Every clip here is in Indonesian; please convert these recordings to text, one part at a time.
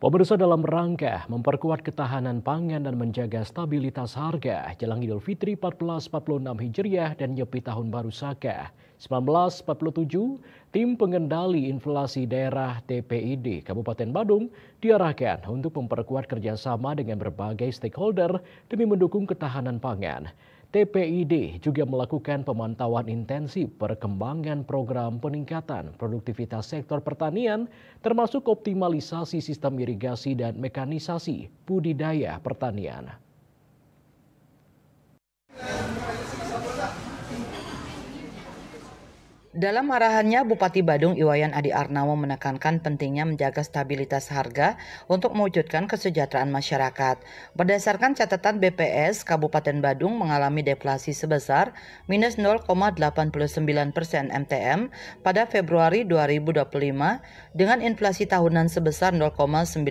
Pemirsa, dalam rangka memperkuat ketahanan pangan dan menjaga stabilitas harga jelang Idul Fitri 1446 Hijriah dan Nyepi Tahun Baru Saka 1947, tim pengendali inflasi daerah TPID Kabupaten Badung diarahkan untuk memperkuat kerjasama dengan berbagai stakeholder demi mendukung ketahanan pangan. TPID juga melakukan pemantauan intensif perkembangan program peningkatan produktivitas sektor pertanian, termasuk optimalisasi sistem irigasi dan mekanisasi budidaya pertanian. Dalam arahannya, Bupati Badung Iwayan Adi Arnawo menekankan pentingnya menjaga stabilitas harga untuk mewujudkan kesejahteraan masyarakat. Berdasarkan catatan BPS, Kabupaten Badung mengalami deflasi sebesar minus 0,89% MTM pada Februari 2025 dengan inflasi tahunan sebesar 0,98%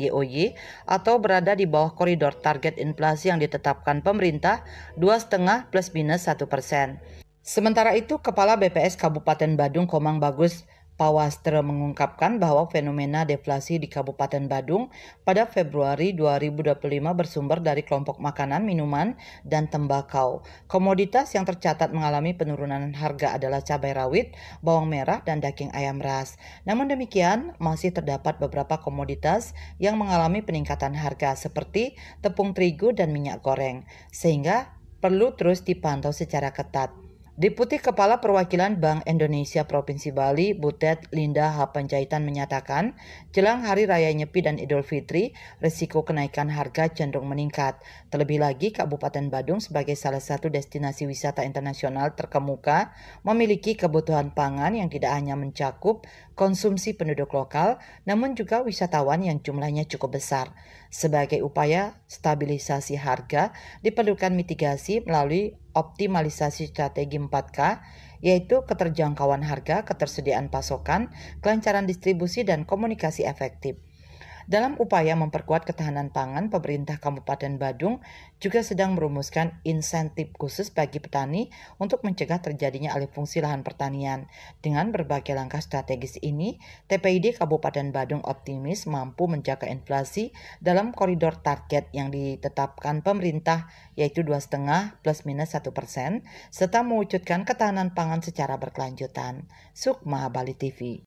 YoY atau berada di bawah koridor target inflasi yang ditetapkan pemerintah 2,5 plus minus 1%. Sementara itu, Kepala BPS Kabupaten Badung Komang Bagus Pawastra mengungkapkan bahwa fenomena deflasi di Kabupaten Badung pada Februari 2025 bersumber dari kelompok makanan, minuman, dan tembakau. Komoditas yang tercatat mengalami penurunan harga adalah cabai rawit, bawang merah, dan daging ayam ras. Namun demikian, masih terdapat beberapa komoditas yang mengalami peningkatan harga seperti tepung terigu dan minyak goreng, sehingga perlu terus dipantau secara ketat. Deputi Kepala Perwakilan Bank Indonesia Provinsi Bali, Butet Linda H. Panjaitan menyatakan, jelang Hari Raya Nyepi dan Idul Fitri, risiko kenaikan harga cenderung meningkat. Terlebih lagi, Kabupaten Badung sebagai salah satu destinasi wisata internasional terkemuka, memiliki kebutuhan pangan yang tidak hanya mencakup konsumsi penduduk lokal, namun juga wisatawan yang jumlahnya cukup besar. Sebagai upaya stabilisasi harga, diperlukan mitigasi melalui optimalisasi strategi 4K, yaitu keterjangkauan harga, ketersediaan pasokan, kelancaran distribusi, dan komunikasi efektif. Dalam upaya memperkuat ketahanan pangan, pemerintah Kabupaten Badung juga sedang merumuskan insentif khusus bagi petani untuk mencegah terjadinya alih fungsi lahan pertanian. Dengan berbagai langkah strategis ini, TPID Kabupaten Badung optimis mampu menjaga inflasi dalam koridor target yang ditetapkan pemerintah, yaitu 2,5 plus minus 1%, serta mewujudkan ketahanan pangan secara berkelanjutan. Sukma, Bali TV.